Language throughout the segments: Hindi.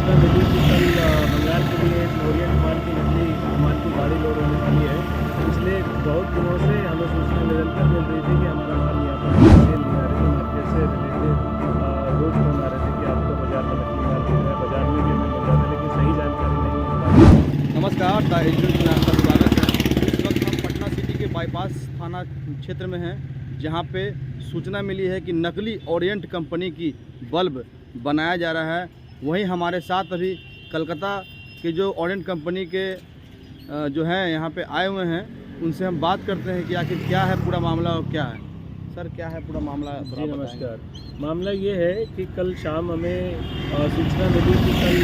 सूचना मिली कि कल बंगाल के लिए ओरिएंट माल की नकली माल की गाड़ी लोड होने वाली है। पिछले बहुत दिनों से हमें सूचना निरंतर मिल रही थी कि हमारा माल यहाँ पर सेल नहीं आ रही थी। मार्केट से रिलेटेड रोज फोन आ रहे थे कि आपका बाजार में नकली माल बिक रहा है। बाजार में भी हमें मिल रहा था, लेकिन सही जानकारी नहीं मिल पा रही। नमस्कार, द एजेंट में आपका स्वागत है। इस वक्त हम पटना सिटी के बाईपास थाना क्षेत्र में हैं, जहां पे सूचना मिली है कि नकली ओरिएंट कंपनी की बल्ब बनाया जा रहा है। वहीं हमारे साथ अभी कलकत्ता के जो ओरिएंट कंपनी के जो हैं यहाँ पे आए हुए हैं, उनसे हम बात करते हैं कि आखिर क्या है पूरा मामला और क्या है। सर, क्या है पूरा मामला? जी नमस्कार। मामला ये है कि कल शाम हमें सूचना मिली कि कल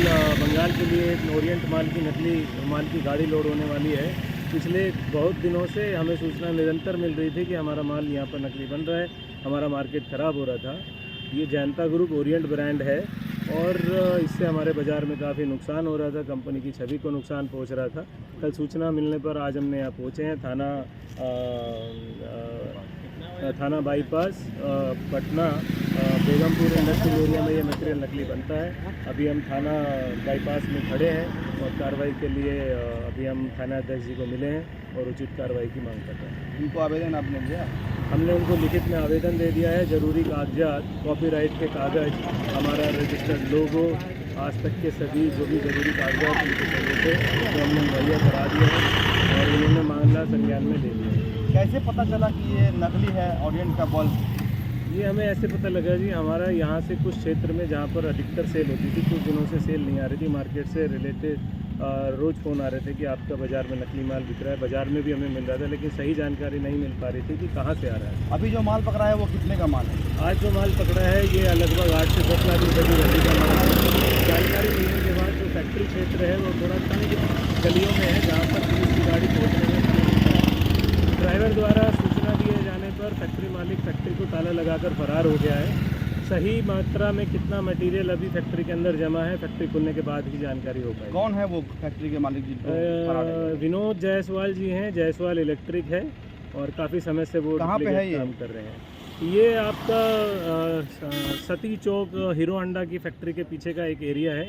बंगाल के लिए ओरिएंट माल की नकली माल की गाड़ी लोड होने वाली है। पिछले बहुत दिनों से हमें सूचना निरंतर मिल रही थी कि हमारा माल यहाँ पर नकली बन रहा है, हमारा मार्केट ख़राब हो रहा था। ये जयंता ग्रुप ओरिएंट ब्रांड है और इससे हमारे बाज़ार में काफ़ी नुकसान हो रहा था, कंपनी की छवि को नुकसान पहुंच रहा था। कल सूचना मिलने पर आज हमने यहाँ पहुँचे हैं थाना bypass Patna Begampur industrial area में ये मटेरियल नकली बनता है। अभी हम थाना बाईपास में खड़े हैं और कार्रवाई के लिए अभी हम थाना अध्यक्ष जी को मिले हैं और उचित कार्रवाई की मांग कर रहे हैं। इनको आवेदन आपने दिया? हमने उनको लिखित में आवेदन दे दिया है। ज़रूरी कागजात, कॉपीराइट के कागज़, हमारा रजिस्टर्ड लोगो, आज तक के सभी जो भी ज़रूरी कागजात उनके चाहिए थे तो हमने मुहैया करा दिया है और उन्होंने मामला संज्ञान में ले लिया है। कैसे पता चला कि ये नकली है ओरिएंट का बल्ब? ये हमें ऐसे पता लगा जी, हमारा यहाँ से कुछ क्षेत्र में जहाँ पर अधिकतर सेल होती थी, कुछ दिनों से सेल नहीं आ रही थी। मार्केट से रिलेटेड रोज़ फ़ोन आ रहे थे कि आपका बाज़ार में नकली माल बिक रहा है। बाज़ार में भी हमें मिल रहा था, लेकिन सही जानकारी नहीं मिल पा रही थी कि कहाँ से आ रहा है। अभी जो माल पकड़ा है वो कितने का माल है? आज जो माल पकड़ा है ये लगभग 8 से 10 लाख रुपये की गली का माल है। जानकारी मिलने के बाद जो फैक्ट्री क्षेत्र है वो थोड़ा तंग गलियों में है, जहाँ पर पुलिस की गाड़ी पहुँचने में ड्राइवर द्वारा सूचना दिए जाने पर फैक्ट्री मालिक फैक्ट्री को ताला लगाकर फरार हो गया है। सही मात्रा में कितना मटेरियल अभी फैक्ट्री के अंदर जमा है, फैक्ट्री खुलने के बाद ही जानकारी हो पाएगी। कौन है वो फैक्ट्री के मालिक जी? विनोद जायसवाल जी हैं, जायसवाल इलेक्ट्रिक है और काफ़ी समय से वो कहाँ पे है ये? काम कर रहे हैं। ये आपका सती चौक हीरो होंडा की फैक्ट्री के पीछे का एक एरिया है,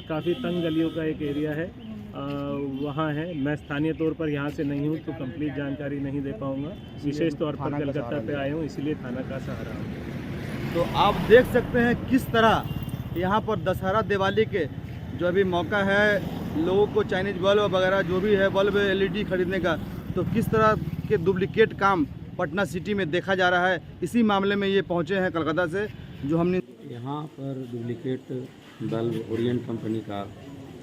काफ़ी तंग गलियों का एक एरिया है, वहाँ है। मैं स्थानीय तौर पर यहाँ से नहीं हूँ तो कंप्लीट जानकारी नहीं दे पाऊँगा। विशेष तौर पर कलकत्ता पे आए हूँ, इसलिए थाना का सहारा हूँ। तो आप देख सकते हैं किस तरह यहाँ पर दशहरा दिवाली के जो अभी मौका है, लोगों को चाइनीज बल्ब वगैरह जो भी है बल्ब LED खरीदने का, तो किस तरह के डुप्लीकेट काम पटना सिटी में देखा जा रहा है। इसी मामले में ये पहुँचे हैं कलकत्ता से, जो हमने यहाँ पर डुप्लीकेट बल्ब ओरिएंट कंपनी का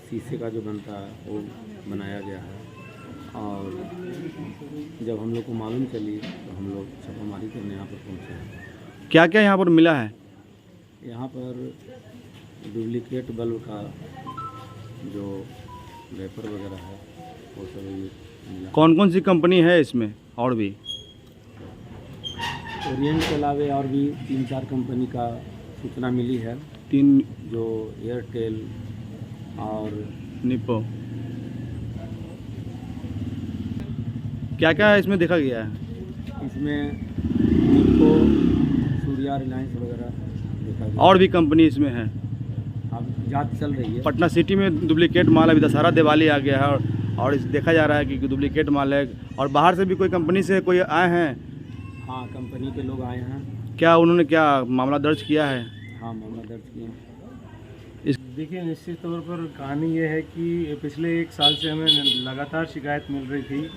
शीशे का जो बनता है वो बनाया गया है। और जब हम लोग को मालूम चली तो हम लोग छापामारी करने यहाँ पर पहुँचे हैं। क्या क्या यहाँ पर मिला है? यहाँ पर डुप्लीकेट बल्ब का जो वेपर वगैरह है वो सब मिला। कौन कौन सी कंपनी है इसमें? और भी ओरिएंट के अलावे और भी 3-4 कंपनी का सूचना मिली है। 3 जो एयरटेल और निप्पो। क्या क्या इसमें देखा गया है? इसमें निप्पो, सूर्या, रिलायंस वगैरह देखा गया। और भी कंपनी इसमें है? अब जांच चल रही है। पटना सिटी में डुप्लीकेट माल, अभी दशहरा दिवाली आ गया है और देखा जा रहा है कि डुप्लीकेट माल है। और बाहर से भी कोई कंपनी से कोई आए हैं? हाँ, कंपनी के लोग आए हैं। क्या उन्होंने क्या मामला दर्ज किया है? हाँ, मामला दर्ज किया है। देखिए, निश्चित तौर पर कहानी ये है कि पिछले 1 साल से हमें लगातार शिकायत मिल रही थी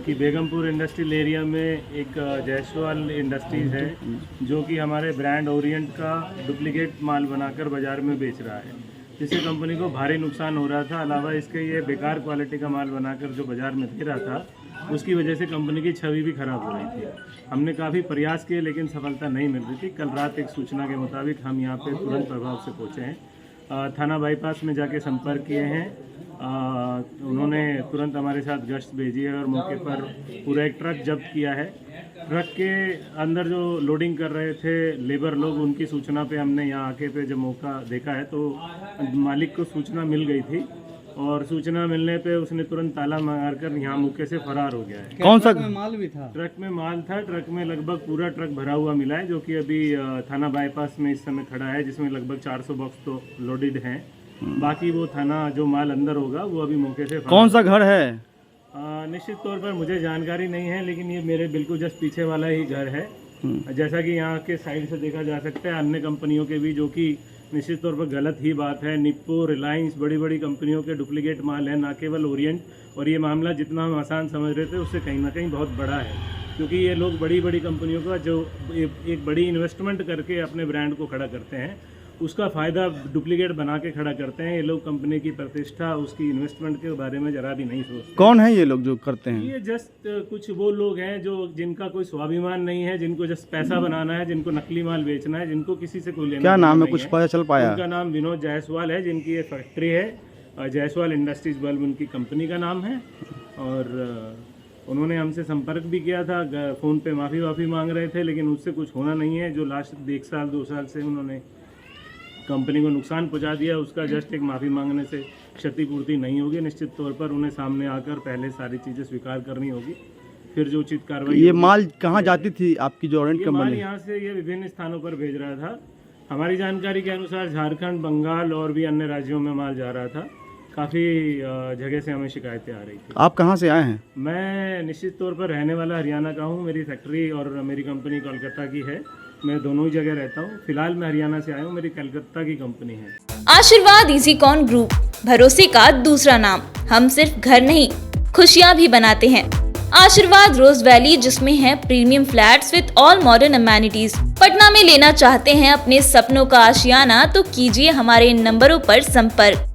कि बेगमपुर इंडस्ट्रियल एरिया में एक जायसवाल इंडस्ट्रीज़ है जो कि हमारे ब्रांड ओरिएंट का डुप्लीकेट माल बनाकर बाज़ार में बेच रहा है, जिससे कंपनी को भारी नुकसान हो रहा था। अलावा इसके ये बेकार क्वालिटी का माल बनाकर जो बाज़ार में दे रहा था, उसकी वजह से कंपनी की छवि भी खराब हो रही थी। हमने काफ़ी प्रयास किए लेकिन सफलता नहीं मिल रही थी। कल रात एक सूचना के मुताबिक हम यहाँ पे तुरंत प्रभाव से पहुँचे हैं। थाना बाईपास में जाके संपर्क किए हैं। उन्होंने तुरंत हमारे साथ गश्त भेजी है और मौके पर पूरा एक ट्रक जब्त किया है। ट्रक के अंदर जो लोडिंग कर रहे थे लेबर लोग, उनकी सूचना पे हमने यहाँ आके पे जब मौका देखा है तो मालिक को सूचना मिल गई थी और सूचना मिलने पे उसने तुरंत ताला मारकर यहाँ मौके से फरार हो गया है। कौन सा माल भी था? ट्रक में माल था। ट्रक में लगभग पूरा ट्रक भरा हुआ मिला है, जो कि अभी थाना बाईपास में इस समय खड़ा है, जिसमें लगभग 400 बॉक्स तो लोडेड हैं बाकी वो थाना जो माल अंदर होगा वो अभी मौके से कौन सा घर है? निश्चित तौर पर मुझे जानकारी नहीं है, लेकिन ये मेरे बिल्कुल जस्ट पीछे वाला ही घर है। जैसा कि यहाँ के साइड से देखा जा सकता है, अन्य कंपनियों के भी, जो कि निश्चित तौर पर गलत ही बात है। निप्पो, रिलायंस, बड़ी बड़ी कंपनियों के डुप्लीकेट माल है, ना केवल ओरिएंट। और ये मामला जितना हम आसान समझ रहे थे उससे कहीं ना कहीं बहुत बड़ा है, क्योंकि ये लोग बड़ी बड़ी कंपनियों का जो एक बड़ी इन्वेस्टमेंट करके अपने ब्रांड को खड़ा करते हैं, उसका फ़ायदा डुप्लीकेट बना के खड़ा करते हैं। ये लोग कंपनी की प्रतिष्ठा, उसकी इन्वेस्टमेंट के बारे में ज़रा भी नहीं सोचते। कौन है ये लोग जो करते हैं? ये जस्ट कुछ वो लोग हैं जो जिनका कोई स्वाभिमान नहीं है, जिनको जस्ट पैसा बनाना है, जिनको नकली माल बेचना है, जिनको किसी से कोई लेना क्या नाम है, नहीं कुछ पता चल पाया? उनका नाम विनोद जायसवाल है, जिनकी ये फैक्ट्री है, जायसवाल इंडस्ट्रीज बल्ब उनकी कंपनी का नाम है। और उन्होंने हमसे संपर्क भी किया था, फ़ोन पे माफ़ी मांग रहे थे, लेकिन उससे कुछ होना नहीं है। जो लास्ट 1 साल 2 साल से उन्होंने कंपनी को नुकसान पहुंचा दिया, उसका जस्ट एक माफ़ी मांगने से क्षतिपूर्ति नहीं होगी। निश्चित तौर पर उन्हें सामने आकर पहले सारी चीज़ें स्वीकार करनी होगी, फिर जो उचित कार्रवाई। ये माल कहाँ जाती थी आपकी जो ऑरेंज कंपनी? यहाँ से ये विभिन्न स्थानों पर भेज रहा था। हमारी जानकारी के अनुसार झारखंड, बंगाल और भी अन्य राज्यों में माल जा रहा था। काफ़ी जगह से हमें शिकायतें आ रही थी। आप कहाँ से आए हैं? मैं निश्चित तौर पर रहने वाला हरियाणा का हूँ। मेरी फैक्ट्री और मेरी कंपनी कोलकाता की है। मैं दोनों ही जगह रहता हूँ। फिलहाल मैं हरियाणा से आया हूँ, मेरी कलकत्ता की कंपनी है। आशीर्वाद इजीकॉन ग्रुप, भरोसे का दूसरा नाम। हम सिर्फ घर नहीं, खुशियाँ भी बनाते हैं। आशीर्वाद रोज वैली, जिसमें है premium flats with all modern amenities. Patna में लेना चाहते हैं अपने सपनों का आशियाना, तो कीजिए हमारे इन नंबरों पर संपर्क।